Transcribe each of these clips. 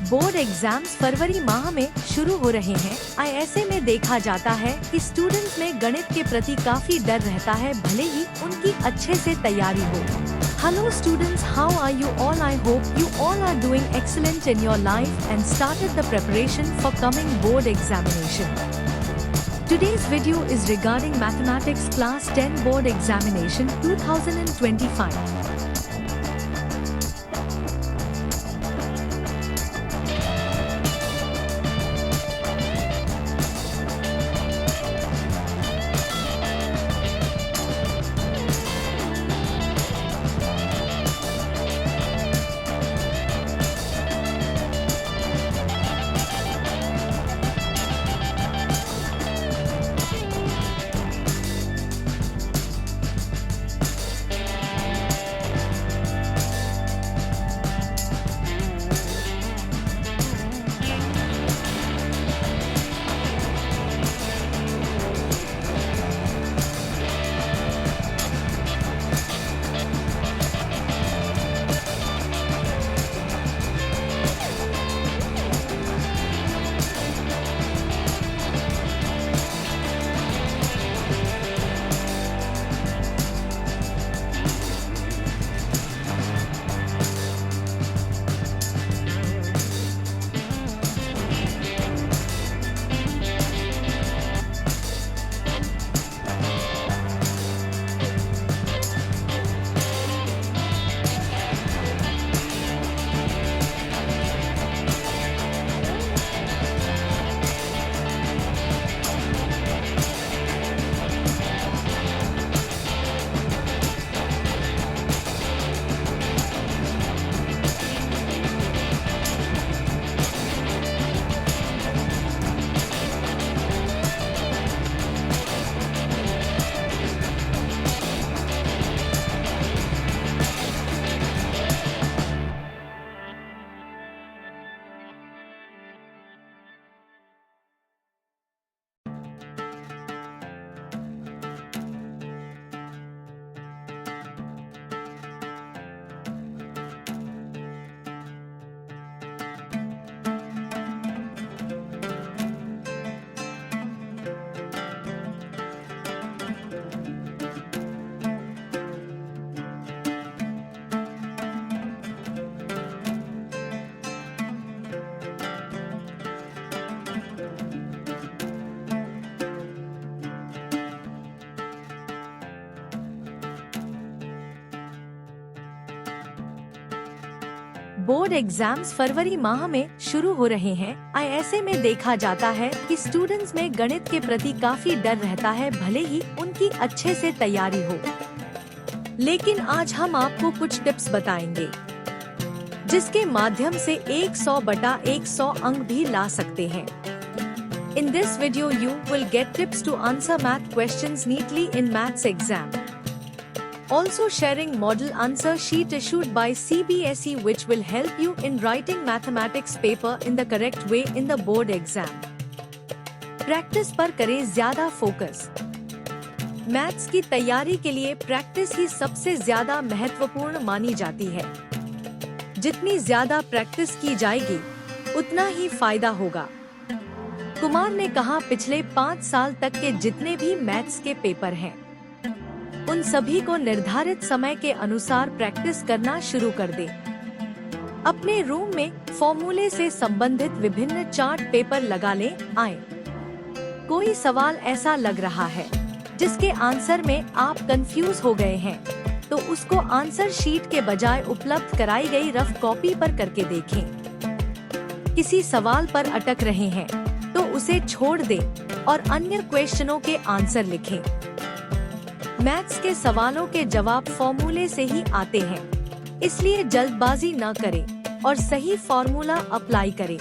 Board exams फरवरी माह में शुरू हो रहे हैं। ऐसे में देखा जाता है कि स्टूडेंट्स में गणित के प्रति काफी डर रहता है, भले ही उनकी अच्छे से तैयारी हो। Hello students, how are you all? I hope you all are doing excellent in your life and started the preparation for coming board examination. Today's video is regarding Mathematics Class 10 Board Examination 2025. Board exams फरवरी माह में शुरू हो रहे हैं। ऐसे में देखा जाता है कि स्टूडेंट्स में गणित के प्रति काफी डर रहता है, भले ही उनकी अच्छे से तैयारी हो। लेकिन आज हम आपको कुछ टिप्स बताएंगे जिसके माध्यम से 100/100 अंक भी ला सकते हैं। In this video you will get tips to answer math questions neatly in maths exam. Also sharing model answer sheet issued by CBSE which will help you in writing mathematics paper in the correct way in the board exam. Practice पर करें ज्यादा focus. Maths की तैयारी के लिए practice ही सबसे ज्यादा महत्वपूर्ण मानी जाती है। जितनी ज्यादा प्रैक्टिस की जाएगी उतना ही फायदा होगा। कुमार ने कहा, पिछले 5 साल तक के जितने भी मैथ्स के पेपर हैं उन सभी को निर्धारित समय के अनुसार प्रैक्टिस करना शुरू कर दे। अपने रूम में फॉर्मूले से संबंधित विभिन्न चार्ट पेपर लगा ले आए। कोई सवाल ऐसा लग रहा है जिसके आंसर में आप कंफ्यूज हो गए हैं तो उसको आंसर शीट के बजाय उपलब्ध कराई गई रफ कॉपी पर करके देखें। किसी सवाल पर अटक रहे हैं तो उसे छोड़ दे और अन्य क्वेश्चनों के आंसर लिखें। मैथ्स के सवालों के जवाब फॉर्मूले से ही आते हैं, इसलिए जल्दबाजी न करें और सही फॉर्मूला अप्लाई करें।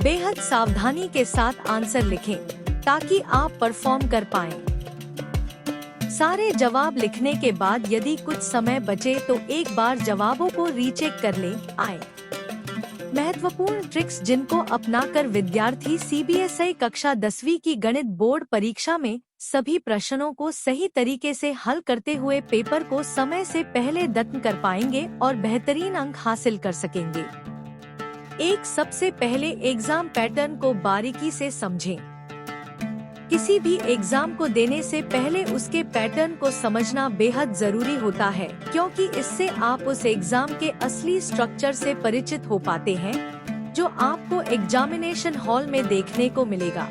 बेहद सावधानी के साथ आंसर लिखें ताकि आप परफॉर्म कर पाएं। सारे जवाब लिखने के बाद यदि कुछ समय बचे तो एक बार जवाबों को रीचेक कर ले आए। महत्वपूर्ण ट्रिक्स जिनको अपनाकर विद्यार्थी सीबीएसई कक्षा 10वीं की गणित बोर्ड परीक्षा में सभी प्रश्नों को सही तरीके से हल करते हुए पेपर को समय से पहले दत्त कर पाएंगे और बेहतरीन अंक हासिल कर सकेंगे। एक, सबसे पहले एग्जाम पैटर्न को बारीकी से समझें। किसी भी एग्जाम को देने से पहले उसके पैटर्न को समझना बेहद जरूरी होता है, क्योंकि इससे आप उस एग्जाम के असली स्ट्रक्चर से परिचित हो पाते हैं जो आपको एग्जामिनेशन हॉल में देखने को मिलेगा।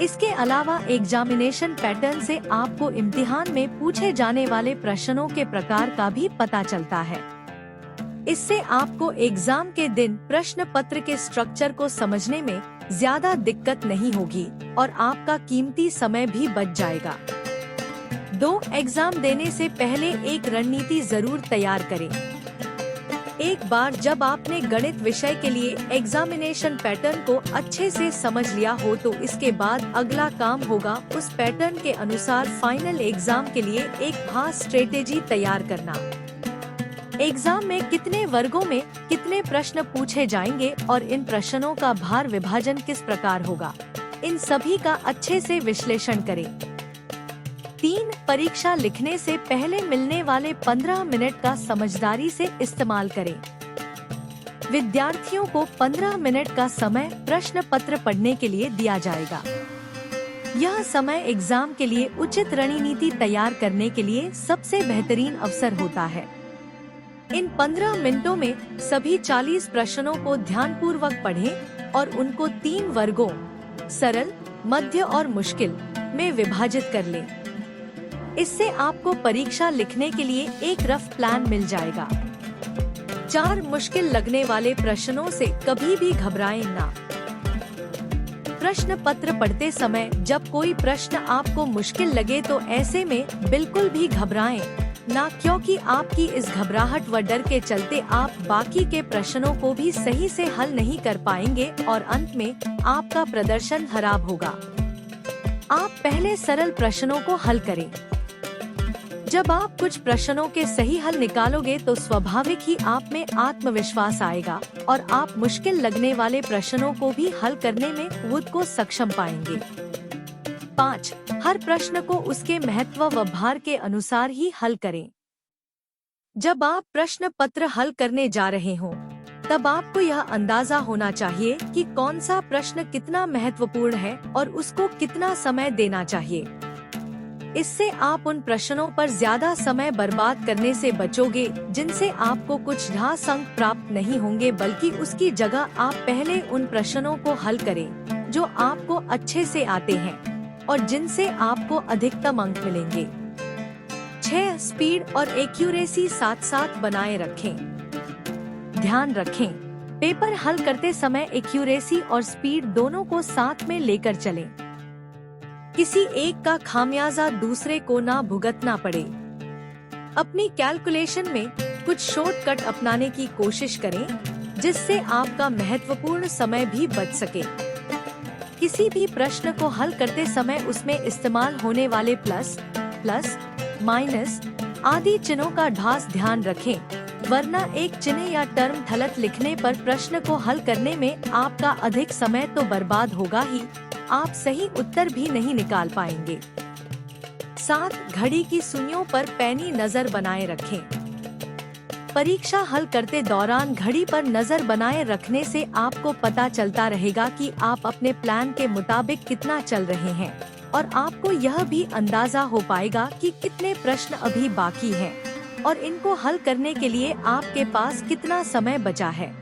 इसके अलावा एग्जामिनेशन पैटर्न से आपको इम्तिहान में पूछे जाने वाले प्रश्नों के प्रकार का भी पता चलता है। इससे आपको एग्जाम के दिन प्रश्न पत्र के स्ट्रक्चर को समझने में ज्यादा दिक्कत नहीं होगी और आपका कीमती समय भी बच जाएगा। 2, एग्जाम देने से पहले एक रणनीति जरूर तैयार करें। एक बार जब आपने गणित विषय के लिए एग्जामिनेशन पैटर्न को अच्छे से समझ लिया हो तो इसके बाद अगला काम होगा उस पैटर्न के अनुसार फाइनल एग्जाम के लिए एक खास स्ट्रेटेजी तैयार करना। एग्जाम में कितने वर्गों में कितने प्रश्न पूछे जाएंगे और इन प्रश्नों का भार विभाजन किस प्रकार होगा, इन सभी का अच्छे से विश्लेषण करें। 3, परीक्षा लिखने से पहले मिलने वाले 15 मिनट का समझदारी से इस्तेमाल करें। विद्यार्थियों को 15 मिनट का समय प्रश्न पत्र पढ़ने के लिए दिया जाएगा। यह समय एग्जाम के लिए उचित रणनीति तैयार करने के लिए सबसे बेहतरीन अवसर होता है। इन 15 मिनटों में सभी 40 प्रश्नों को ध्यानपूर्वक पढ़ें और उनको 3 वर्गों सरल, मध्य और मुश्किल में विभाजित कर लें। इससे आपको परीक्षा लिखने के लिए एक रफ प्लान मिल जाएगा। 4, मुश्किल लगने वाले प्रश्नों से कभी भी घबराएं ना। प्रश्न पत्र पढ़ते समय जब कोई प्रश्न आपको मुश्किल लगे तो ऐसे में बिल्कुल भी घबराएं ना, क्योंकि आपकी इस घबराहट व डर के चलते आप बाकी के प्रश्नों को भी सही से हल नहीं कर पाएंगे और अंत में आपका प्रदर्शन खराब होगा। आप पहले सरल प्रश्नों को हल करें। जब आप कुछ प्रश्नों के सही हल निकालोगे तो स्वाभाविक ही आप में आत्मविश्वास आएगा और आप मुश्किल लगने वाले प्रश्नों को भी हल करने में खुद को सक्षम पाएंगे। 5, हर प्रश्न को उसके महत्व व भार के अनुसार ही हल करें। जब आप प्रश्न पत्र हल करने जा रहे हों, तब आपको यह अंदाजा होना चाहिए कि कौन सा प्रश्न कितना महत्वपूर्ण है और उसको कितना समय देना चाहिए। इससे आप उन प्रश्नों पर ज्यादा समय बर्बाद करने से बचोगे जिनसे आपको कुछ खास अंक प्राप्त नहीं होंगे, बल्कि उसकी जगह आप पहले उन प्रश्नों को हल करें जो आपको अच्छे से आते हैं और जिनसे आपको अधिकतम अंक मिलेंगे। 6, स्पीड और एक्यूरेसी साथ साथ बनाए रखें। ध्यान रखें, पेपर हल करते समय एक्यूरेसी और स्पीड दोनों को साथ में लेकर चलें। किसी एक का खामियाजा दूसरे को ना भुगतना पड़े। अपनी कैलकुलेशन में कुछ शॉर्टकट अपनाने की कोशिश करें जिससे आपका महत्वपूर्ण समय भी बच सके। किसी भी प्रश्न को हल करते समय उसमें इस्तेमाल होने वाले प्लस, माइनस आदि चिन्हों का खास ध्यान रखें, वरना एक चिन्ह या टर्म गलत लिखने पर प्रश्न को हल करने में आपका अधिक समय तो बर्बाद होगा ही, आप सही उत्तर भी नहीं निकाल पाएंगे। 7, घड़ी की सुइयों पर पैनी नजर बनाए रखें। परीक्षा हल करते दौरान घड़ी पर नजर बनाए रखने से आपको पता चलता रहेगा कि आप अपने प्लान के मुताबिक कितना चल रहे हैं और आपको यह भी अंदाजा हो पाएगा कि कितने प्रश्न अभी बाकी हैं और इनको हल करने के लिए आपके पास कितना समय बचा है।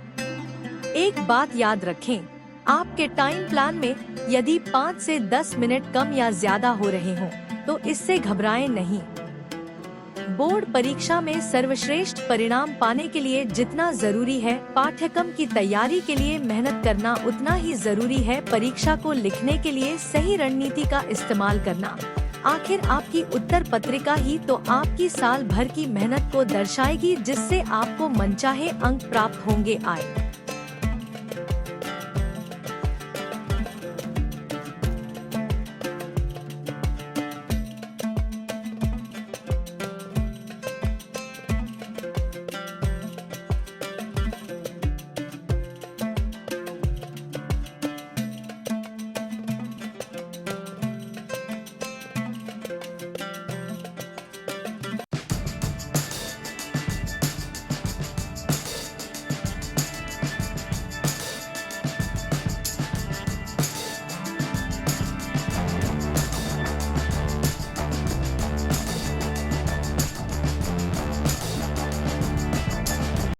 एक बात याद रखें, आपके टाइम प्लान में यदि 5 से 10 मिनट कम या ज्यादा हो रहे हों तो इससे घबराएं नहीं। बोर्ड परीक्षा में सर्वश्रेष्ठ परिणाम पाने के लिए जितना जरूरी है पाठ्यक्रम की तैयारी के लिए मेहनत करना उतना ही जरूरी है परीक्षा को लिखने के लिए सही रणनीति का इस्तेमाल करना। आखिर आपकी उत्तर पत्रिका ही तो आपकी साल भर की मेहनत को दर्शाएगी जिससे आपको मनचाहे अंक प्राप्त होंगे।